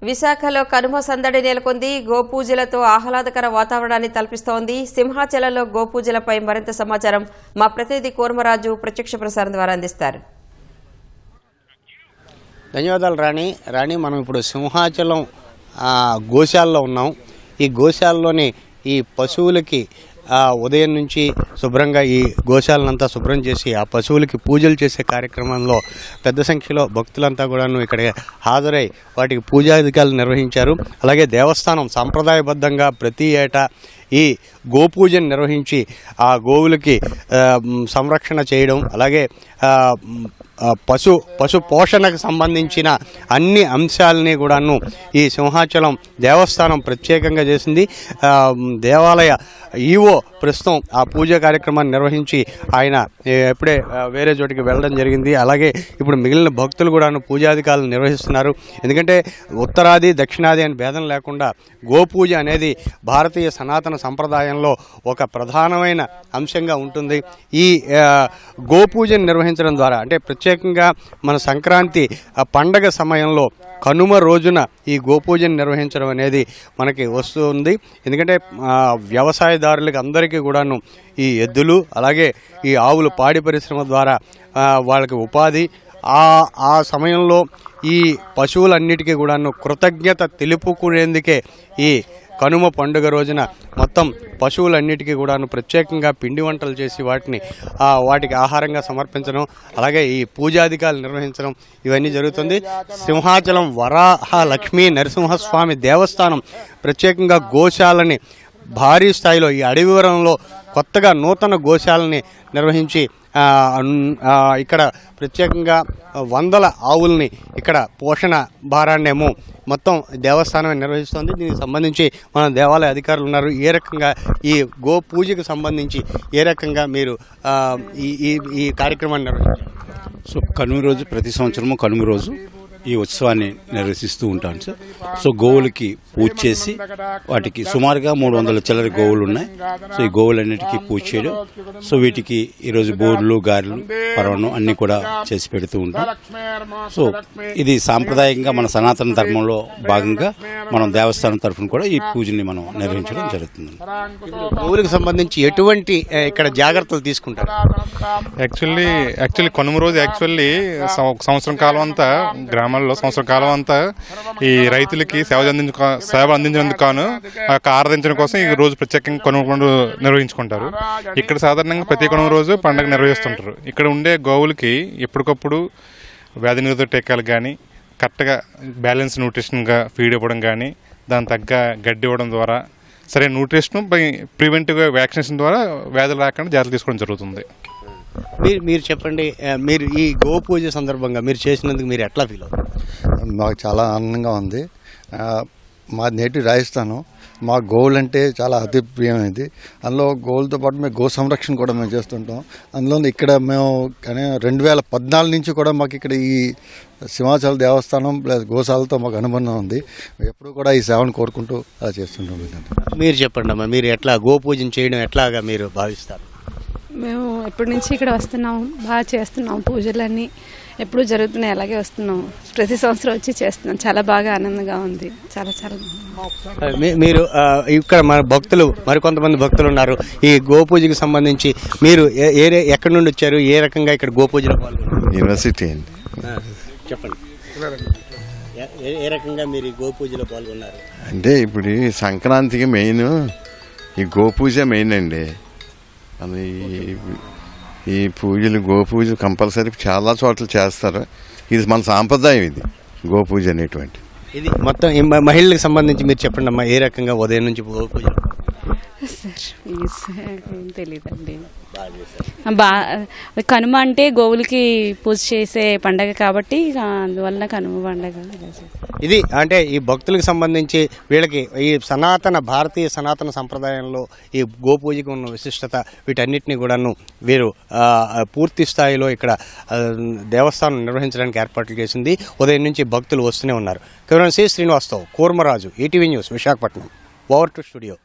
విశాఖలో కనుమ సందడి నెలకొంది. గోపూజలతో ఆహ్లాదకర వాతావరణాన్ని తలపిస్తోంది. సింహాచలంలో గోపూజలపై మరింత సమాచారం మా ప్రతినిధి కూర్మరాజు ప్రత్యక్ష ప్రసారం ద్వారా అందిస్తారు. ధన్యవాదాలు రాణి. మనం ఇప్పుడు సింహాచలం గోశాలలో ఉన్నాం. ఈ గోశాలలోని ఈ పశువులకి ఉదయం నుంచి శుభ్రంగా ఈ గోశాలనంతా శుభ్రం చేసి ఆ పశువులకి పూజలు చేసే కార్యక్రమంలో పెద్ద సంఖ్యలో భక్తులంతా కూడాను ఇక్కడ హాజరై వాటికి పూజాధికారులు నిర్వహించారు. అలాగే దేవస్థానం సాంప్రదాయబద్ధంగా ప్రతి ఏటా ఈ గోపూజను నిర్వహించి ఆ గోవులకి సంరక్షణ చేయడం, అలాగే పశు పోషణకు సంబంధించిన అన్ని అంశాలని కూడాను ఈ సింహాచలం దేవస్థానం ప్రత్యేకంగా చేసింది. దేవాలయ ఈవో ప్రస్తుతం ఆ పూజా కార్యక్రమాన్ని నిర్వహించి ఆయన ఎప్పుడే వేరే చోటికి వెళ్ళడం జరిగింది. అలాగే ఇప్పుడు మిగిలిన భక్తులు కూడాను పూజాధికారులు నిర్వహిస్తున్నారు. ఎందుకంటే ఉత్తరాది దక్షిణాది అని భేదం లేకుండా గోపూజ అనేది భారతీయ సనాతన సంప్రదాయంలో ఒక ప్రధానమైన అంశంగా ఉంటుంది. ఈ గోపూజను నిర్వహించడం ద్వారా అంటే ప్రత్యేకంగా మన సంక్రాంతి పండగ సమయంలో కనుమ రోజున ఈ గోపూజను నిర్వహించడం అనేది మనకి వస్తుంది. ఎందుకంటే వ్యవసాయదారులకి అందరికీ కూడాను ఈ ఎద్దులు అలాగే ఈ ఆవులు పాడి పరిశ్రమ ద్వారా వాళ్ళకి ఉపాధి. ఆ సమయంలో ఈ పశువులన్నిటికీ కూడాను కృతజ్ఞత తెలుపుకునేందుకే ఈ కనుమ పండుగ రోజున మొత్తం పశువులన్నిటికీ కూడాను ప్రత్యేకంగా పిండి వంటలు చేసి వాటికి ఆహారంగా సమర్పించడం, అలాగే ఈ పూజాధికారులు నిర్వహించడం ఇవన్నీ జరుగుతుంది. సింహాచలం వరాహ లక్ష్మీ నరసింహస్వామి దేవస్థానం ప్రత్యేకంగా గోశాలని భారీ స్థాయిలో ఈ అడవివరంలో కొత్తగా నూతన గోశాలని నిర్వహించి ఇక్కడ ప్రత్యేకంగా వందల ఆవుల్ని ఇక్కడ పోషణ భారాన్నేమో మొత్తం దేవస్థానం నిర్వహిస్తుంది. దీనికి సంబంధించి మన దేవాలయ అధికారులు ఉన్నారు. ఏ రకంగా ఈ గో పూజకు సంబంధించి ఏ రకంగా మీరు ఈ కార్యక్రమాన్ని నిర్వహించారు? సో కనుమ రోజు ప్రతి సంవత్సరము కనుమ రోజు ఈ ఉత్సవాన్ని నిర్వహిస్తూ ఉంటాను సార్. సో గోవులకి పూజ చేసి వాటికి సుమారుగా 300 చిల్లర గోవులు ఉన్నాయి. సో ఈ గోవులన్నిటికీ పూజ చేయడం, సో వీటికి ఈరోజు బూర్లు గారెలు పరవణం అన్నీ కూడా చేసి పెడుతూ ఉంటాం. సో ఇది సాంప్రదాయంగా మన సనాతన ధర్మంలో భాగంగా మనం దేవస్థానం తరఫున కూడా ఈ పూజని మనం నిర్వహించడం జరుగుతుంది. గోవులకు సంబంధించి ఎటువంటి ఇక్కడ జాగ్రత్తలు తీసుకుంటారు? యాక్చువల్లీ కనుమ రోజు సంవత్సరం కాలం అంతా గ్రామాల్లో సంవత్సరం కాలం అంతా ఈ రైతులకి సేవ అందించేందుకు కాను ఆరాధించడం కోసం ఈ రోజు ప్రత్యేకంగా కనుమ పండుగ నిర్వహించుకుంటారు. ఇక్కడ సాధారణంగా ప్రతి కనుమ రోజు పండుగ నిర్వహిస్తుంటారు. ఇక్కడ ఉండే గోవులకి ఎప్పటికప్పుడు వ్యాధి నిరోధక టీకాలు కానీ కరెక్ట్గా బ్యాలెన్స్ న్యూట్రిషన్గా ఫీడ్ ఇవ్వడం కానీ దాని తగ్గ గడ్డి ఇవ్వడం ద్వారా సరైన న్యూట్రిషన్ ప్రివెంటివ్గా వ్యాక్సినేషన్ ద్వారా వ్యాధులు రాకుండా జాగ్రత్తలు తీసుకోవడం జరుగుతుంది. మీరు చెప్పండి, మీరు ఈ గోపూజ సందర్భంగా మీరు చేసినందుకు మీరు ఎట్లా ఫీల్ అవుతారు? మాకు చాలా ఆనందంగా ఉంది. మా నేటివ్ రాజస్థాను. మా గోవులు అంటే చాలా అతి ప్రియమైనది. అందులో గోవులతో పాటు మేము గో సంరక్షణ కూడా మేము చేస్తుంటాం. అందులో ఇక్కడ మేము 2014 నుంచి కూడా మాకు ఇక్కడ ఈ సింహాచల దేవస్థానం ప్లస్ గోశాలతో మాకు అనుబంధం ఉంది. ఎప్పుడు కూడా ఈ సేవను కోరుకుంటూ అలా చేస్తుంటాం. మీరు చెప్పండి అమ్మా, మీరు ఎట్లా గోపూజను చేయడం ఎట్లాగా మీరు భావిస్తారు? మేము ఎప్పటి నుంచి ఇక్కడ వస్తున్నాం, బాగా చేస్తున్నాం. పూజలన్నీ ఎప్పుడు జరుగుతున్నాయి, అలాగే వస్తున్నాం. ప్రతి సంవత్సరం వచ్చి చేస్తున్నాం. చాలా బాగా ఆనందంగా ఉంది. చాలా మీరు ఇక్కడ మన భక్తులు మరికొంతమంది భక్తులు ఉన్నారు. ఈ గోపూజకి సంబంధించి మీరు ఎక్కడి నుండి వచ్చారు? ఏ రకంగా ఇక్కడ గోపూజలో పాల్గొన్నారు? యూనివర్సిటీ అండి. చెప్పండి, ఏ రకంగా మీరు ఈ గోపూజలో పాల్గొన్నారు? అంటే ఇప్పుడు సంక్రాంతికి మెయిన్ ఈ గోపూజ మెయిన్ అండి. ఈ పూజలు గోపూజ కంపల్సరీ చాలా చోట్ల చేస్తారు. ఇది మన సాంప్రదాయం, ఇది గోపూజ అనేటువంటి. ఇది మొత్తం మహిళలకు సంబంధించి మీరు చెప్పండి అమ్మా, ఏ రకంగా ఉదయం నుంచి గోపూజ? తెలీదండి. కనుమ అంటే గోవులకి పూజ చేసే పండగ కాబట్టి అందువల్ల కనుమ పండగ. ఇది అంటే ఈ భక్తులకు సంబంధించి వీళ్ళకి ఈ భారతీయ సనాతన సంప్రదాయంలో ఈ గోపూజకి ఉన్న విశిష్టత వీటన్నిటిని కూడాను వీరు పూర్తి స్థాయిలో ఇక్కడ దేవస్థానం నిర్వహించడానికి ఏర్పాట్లు చేసింది. ఉదయం నుంచి భక్తులు వస్తూనే ఉన్నారు. కెమెరామెన్ శ్రీనివాస్తో Kurmaraju, ETV news, Visakhapatnam. Over to studio.